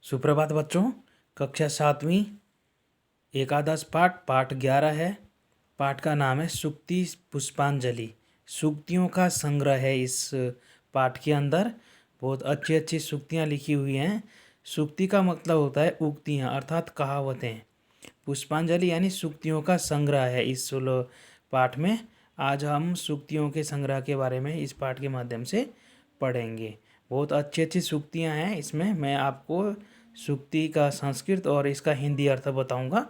सुप्रभात बच्चों। कक्षा 7वीं एकादश पाठ 11 है। पाठ का नाम है सूक्ति पुष्पांजलि। सूक्तियों का संग्रह है इस पाठ के अंदर। बहुत अच्छी अच्छी सूक्तियाँ लिखी हुई हैं। सूक्ति का मतलब होता है उक्तियाँ अर्थात कहावतें। पुष्पांजलि यानी सूक्तियों का संग्रह है इस पाठ में। आज हम सूक्तियों के संग्रह के बारे में इस पाठ के माध्यम से पढ़ेंगे। बहुत अच्छी अच्छी सूक्तियाँ हैं इसमें। मैं आपको सूक्ति का संस्कृत और इसका हिंदी अर्थ बताऊंगा।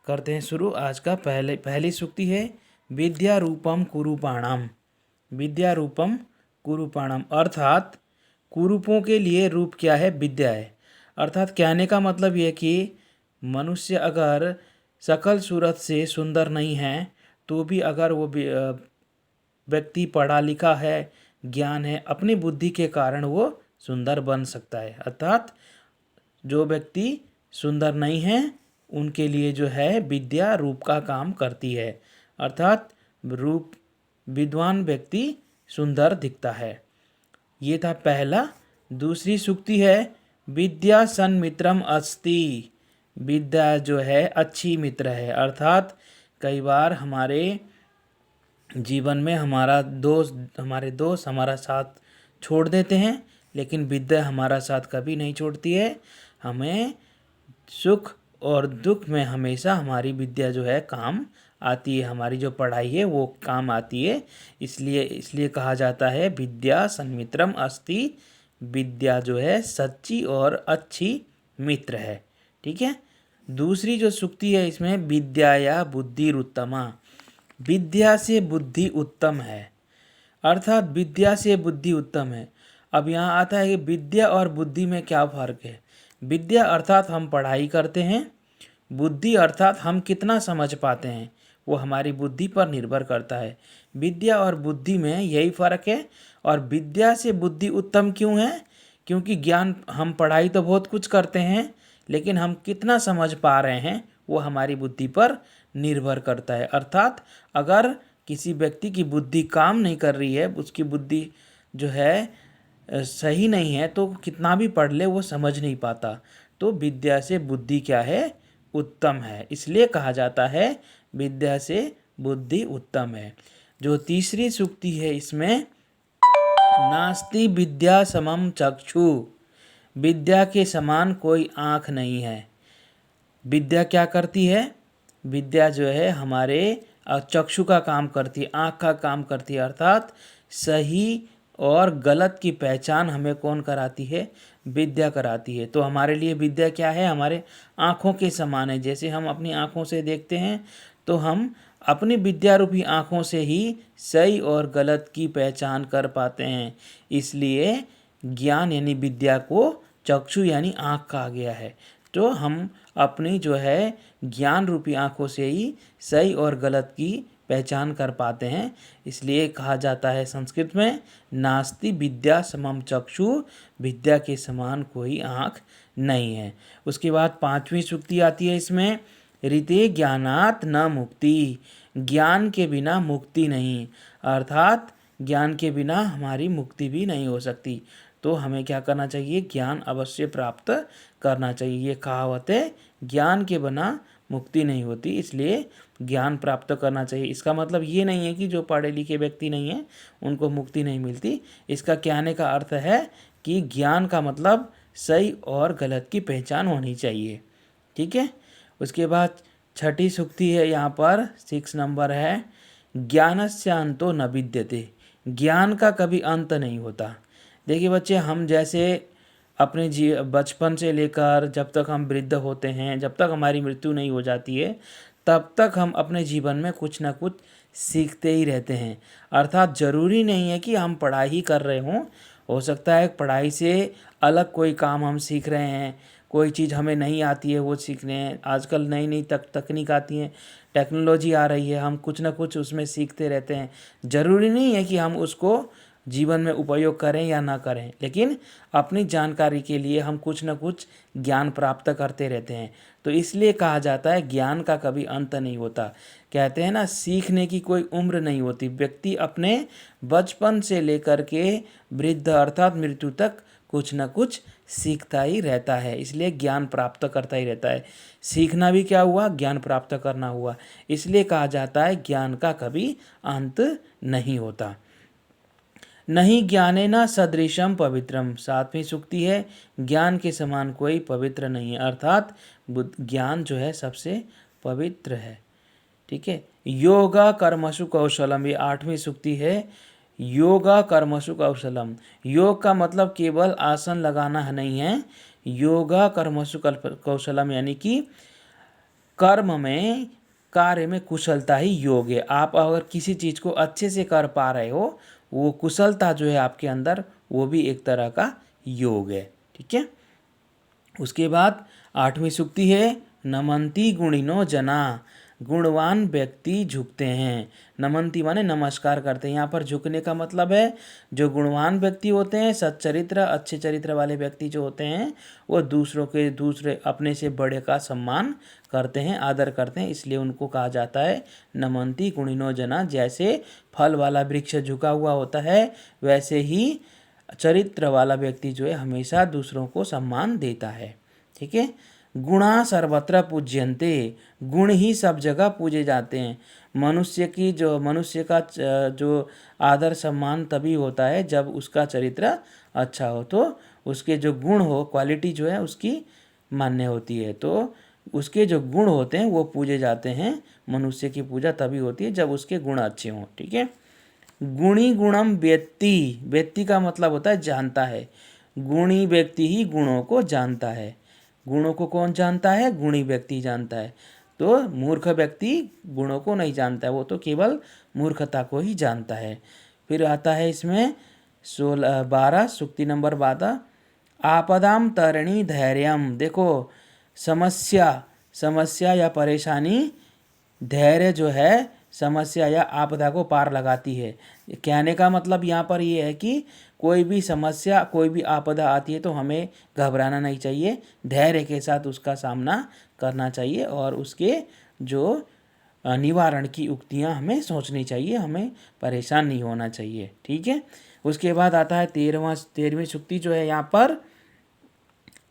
करते हैं शुरू। आज का पहली सूक्ति है विद्या रूपम कुरूपाणम। विद्या रूपम कुरूपाणम अर्थात कुरूपों के लिए रूप क्या है? विद्या है। अर्थात कहने का मतलब ये कि मनुष्य अगर सकल सूरत से सुंदर नहीं है तो भी अगर वो व्यक्ति पढ़ा लिखा है, ज्ञान है, अपनी बुद्धि के कारण वो सुंदर बन सकता है। अर्थात जो व्यक्ति सुंदर नहीं है उनके लिए जो है विद्या रूप का काम करती है। अर्थात रूप विद्वान व्यक्ति सुंदर दिखता है। ये था पहला। दूसरी सूक्ति है विद्या सन्मित्रम अस्ति। विद्या जो है अच्छी मित्र है। अर्थात कई बार हमारे जीवन में हमारे दोस्त हमारा साथ छोड़ देते हैं, लेकिन विद्या हमारा साथ कभी नहीं छोड़ती है। हमें सुख और दुख में हमेशा हमारी विद्या जो है काम आती है। हमारी जो पढ़ाई है वो काम आती है। इसलिए कहा जाता है विद्या सन्मित्रम अस्ति। विद्या जो है सच्ची और अच्छी मित्र है। ठीक है। दूसरी जो सूक्ति है इसमें विद्या या बुद्धिरुत्तमा। विद्या से बुद्धि उत्तम है। अर्थात विद्या से बुद्धि उत्तम है। अब यहाँ आता है कि विद्या और बुद्धि में क्या फ़र्क है। विद्या अर्थात हम पढ़ाई करते हैं। बुद्धि अर्थात हम कितना समझ पाते हैं, वो हमारी बुद्धि पर निर्भर करता है। विद्या और बुद्धि में यही फ़र्क है। और विद्या से बुद्धि उत्तम क्यों है? क्योंकि ज्ञान, हम पढ़ाई तो बहुत कुछ करते हैं, लेकिन हम कितना समझ पा रहे हैं वो हमारी बुद्धि पर निर्भर करता है। अर्थात अगर किसी व्यक्ति की बुद्धि काम नहीं कर रही है, उसकी बुद्धि जो है सही नहीं है, तो कितना भी पढ़ ले वो समझ नहीं पाता। तो विद्या से बुद्धि क्या है? उत्तम है। इसलिए कहा जाता है विद्या से बुद्धि उत्तम है। जो तीसरी सूक्ति है इसमें नास्ति विद्या समम चक्षु। विद्या के समान कोई आँख नहीं है। विद्या क्या करती है? विद्या जो है हमारे चक्षु का काम करती है, आँख का काम करती है। अर्थात सही और गलत की पहचान हमें कौन कराती है? विद्या कराती है। तो हमारे लिए विद्या क्या है? हमारे आँखों के समान है। जैसे हम अपनी आँखों से देखते हैं तो हम अपनी विद्या रूपी आँखों से ही सही और गलत की पहचान कर पाते हैं। इसलिए ज्ञान यानी विद्या को चक्षु यानी आँख कहा गया है। तो हम अपनी जो है ज्ञान रूपी आँखों से ही सही और गलत की पहचान कर पाते हैं। इसलिए कहा जाता है संस्कृत में नास्ति विद्या समम चक्षु। विद्या के समान कोई आँख नहीं है। उसके बाद पांचवी सूक्ति आती है इसमें ऋते ज्ञानात न मुक्ति। ज्ञान के बिना मुक्ति नहीं। अर्थात ज्ञान के बिना हमारी मुक्ति भी नहीं हो सकती। तो हमें क्या करना चाहिए? ज्ञान अवश्य प्राप्त करना चाहिए। ये कहावत है, ज्ञान के बिना मुक्ति नहीं होती, इसलिए ज्ञान प्राप्त करना चाहिए। इसका मतलब ये नहीं है कि जो पढ़े लिखे व्यक्ति नहीं हैं उनको मुक्ति नहीं मिलती। इसका कहने का अर्थ है कि ज्ञान का मतलब सही और गलत की पहचान होनी चाहिए। ठीक है। उसके बाद छठी सूक्ति है, यहाँ पर 6 नंबर है ज्ञानस्य अंतो न विद्यते। ज्ञान का कभी अंत नहीं होता। देखिए बच्चे, हम जैसे अपने बचपन से लेकर जब तक हम वृद्ध होते हैं, जब तक हमारी मृत्यु नहीं हो जाती है, तब तक हम अपने जीवन में कुछ ना कुछ सीखते ही रहते हैं। अर्थात ज़रूरी नहीं है कि हम पढ़ाई ही कर रहे हों। हो सकता है पढ़ाई से अलग कोई काम हम सीख रहे हैं, कोई चीज़ हमें नहीं आती है वो सीख रहे हैं। आजकल नई नई तकनीक आती हैं, टेक्नोलॉजी आ रही है, हम कुछ ना कुछ उसमें सीखते रहते हैं। ज़रूरी नहीं है कि हम उसको जीवन में उपयोग करें या ना करें, लेकिन अपनी जानकारी के लिए हम कुछ न कुछ ज्ञान प्राप्त करते रहते हैं। तो इसलिए कहा जाता है ज्ञान का कभी अंत नहीं होता। कहते हैं ना, सीखने की कोई उम्र नहीं होती। व्यक्ति अपने बचपन से लेकर के वृद्ध अर्थात मृत्यु तक कुछ न कुछ सीखता ही रहता है, इसलिए ज्ञान प्राप्त करता ही रहता है। सीखना भी क्या हुआ, ज्ञान प्राप्त करना हुआ, इसलिए कहा जाता है ज्ञान का कभी अंत नहीं होता। नहीं ज्ञानेन सदृशम पवित्रम, सातवीं सूक्ति है, ज्ञान के समान कोई पवित्र नहीं है, अर्थात ज्ञान जो है सबसे पवित्र है। ठीक है। योगा कर्मसु कौशलम, ये आठवीं सूक्ति है, योगा कर्मसु कौशलम। योग का मतलब केवल आसन लगाना नहीं है, योगा कर्मसु कौशलम यानी कि कर्म में, कार्य में कुशलता ही योग है। आप अगर किसी चीज़ को अच्छे से कर पा रहे हो, वो कुशलता जो है आपके अंदर, वो भी एक तरह का योग है। ठीक है। उसके बाद आठवीं सूक्ति है, नमंती गुणिनो जना, गुणवान व्यक्ति झुकते हैं। नमंती माने नमस्कार करते हैं। यहाँ पर झुकने का मतलब है जो गुणवान व्यक्ति होते हैं, सच्चरित्र अच्छे चरित्र वाले व्यक्ति जो होते हैं, वो दूसरे अपने से बड़े का सम्मान करते हैं, आदर करते हैं, इसलिए उनको कहा जाता है नमंती गुणिनो जना। जैसे फल वाला वृक्ष झुका हुआ होता है, वैसे ही चरित्र वाला व्यक्ति जो है हमेशा दूसरों को सम्मान देता है। ठीक है। गुणा सर्वत्र पूज्यन्ते, गुण ही सब जगह पूजे जाते हैं। मनुष्य का जो आदर सम्मान तभी होता है जब उसका चरित्र अच्छा हो, तो उसके जो गुण हो, क्वालिटी जो है उसकी मान्य होती है, तो उसके जो गुण होते हैं वो पूजे जाते हैं। मनुष्य की पूजा तभी होती है जब उसके गुण अच्छे हों। ठीक है। गुणी गुणम व्यक्ति, व्यक्ति का मतलब होता है जानता है, गुणी व्यक्ति ही गुणों को जानता है। गुणों को कौन जानता है, गुणी व्यक्ति जानता है। तो मूर्ख व्यक्ति गुणों को नहीं जानता है, वो तो केवल मूर्खता को ही जानता है। फिर आता है इसमें 12 सूक्ति नंबर 12, आपदाम तरणी धैर्यम। देखो समस्या या परेशानी, धैर्य जो है समस्या या आपदा को पार लगाती है। कहने का मतलब यहाँ पर ये है कि कोई भी समस्या, कोई भी आपदा आती है तो हमें घबराना नहीं चाहिए, धैर्य के साथ उसका सामना करना चाहिए और उसके जो निवारण की उक्तियाँ हमें सोचनी चाहिए, हमें परेशान नहीं होना चाहिए। ठीक है। उसके बाद आता है 13वीं सूक्ति जो है यहाँ पर,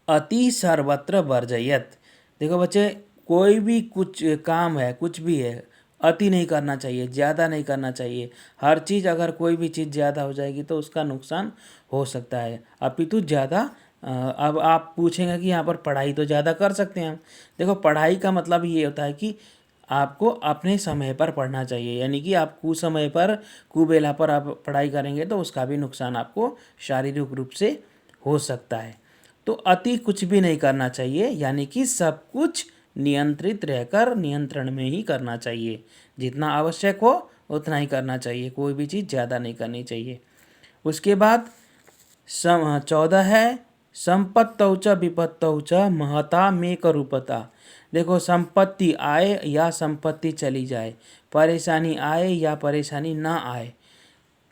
अति सर्वत्र वर्जयत। देखो बच्चे, कोई भी कुछ काम है, कुछ भी है, अति नहीं करना चाहिए, ज़्यादा नहीं करना चाहिए। हर चीज़, अगर कोई भी चीज़ ज़्यादा हो जाएगी तो उसका नुकसान हो सकता है, अपितु ज़्यादा। अब आप पूछेंगे कि यहाँ पर पढ़ाई तो ज़्यादा कर सकते हैं हम। देखो पढ़ाई का मतलब ये होता है कि आपको अपने समय पर पढ़ना चाहिए, यानी कि आप कुसमय पर, कुबेला पर आप पढ़ाई करेंगे तो उसका भी नुकसान आपको शारीरिक रूप से हो सकता है। तो अति कुछ भी नहीं करना चाहिए, यानी कि सब कुछ नियंत्रित रहकर नियंत्रण में ही करना चाहिए। जितना आवश्यक हो उतना ही करना चाहिए, कोई भी चीज़ ज़्यादा नहीं करनी चाहिए। उसके बाद 14 है, संपत्तौ च विपत्तौ च महता मेक रूपता। देखो संपत्ति आए या संपत्ति चली जाए, परेशानी आए या परेशानी ना आए,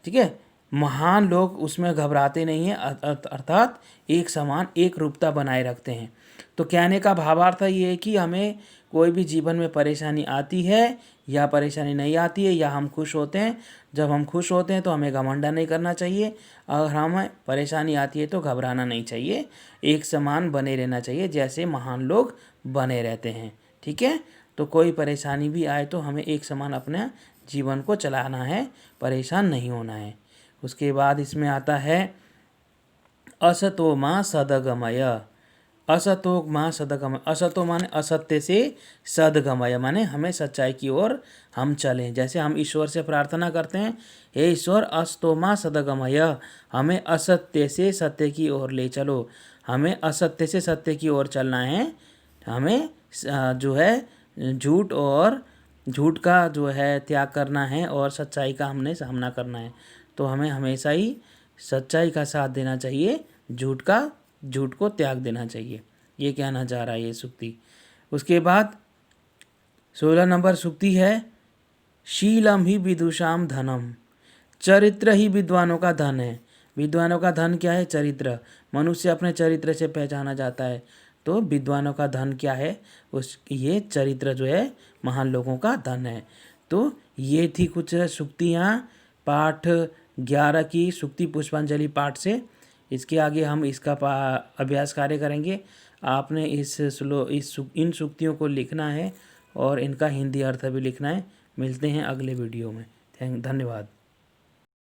ठीक है, महान लोग उसमें घबराते नहीं हैं, अर्थात एक समान एक रूपता बनाए रखते हैं। तो कहने का भावार्थ ये है कि हमें कोई भी जीवन में परेशानी आती है या परेशानी नहीं आती है, या हम खुश होते हैं, जब हम खुश होते हैं तो हमें घमंडा नहीं करना चाहिए, अगर हमें परेशानी आती है तो घबराना नहीं चाहिए, एक समान बने रहना चाहिए जैसे महान लोग बने रहते हैं। ठीक है। तो कोई परेशानी भी आए तो हमें एक समान अपने जीवन को चलाना है, परेशान नहीं होना है। उसके बाद इसमें आता है असतो माँ सदगमय। असतो माँ सदगमय, असतो माने असत्य से, सदगमय माने हमें सच्चाई की ओर हम चलें। जैसे हम ईश्वर से प्रार्थना करते हैं, हे ईश्वर असतो माँ सदगमय, हमें असत्य से सत्य की ओर ले चलो, हमें असत्य से सत्य की ओर चलना है, हमें जो है झूठ का जो है त्याग करना है और सच्चाई का हमने सामना करना है। तो हमें हमेशा ही सच्चाई का साथ देना चाहिए, झूठ को त्याग देना चाहिए, ये कहना चाह रहा है ये सूक्ति। उसके बाद 16 नंबर सूक्ति है, शीलम ही विदुषाम धनम। चरित्र ही विद्वानों का धन है। विद्वानों का धन क्या है? चरित्र। मनुष्य अपने चरित्र से पहचाना जाता है, तो विद्वानों का धन क्या है? ये चरित्र जो है महान लोगों का धन है। तो ये थी कुछ सूक्तियाँ पाठ 11 की सूक्ति पुष्पांजलि पाठ से। इसके आगे हम इसका अभ्यास कार्य करेंगे। आपने इन सूक्तियों को लिखना है और इनका हिंदी अर्थ भी लिखना है। मिलते हैं अगले वीडियो में। धन्यवाद।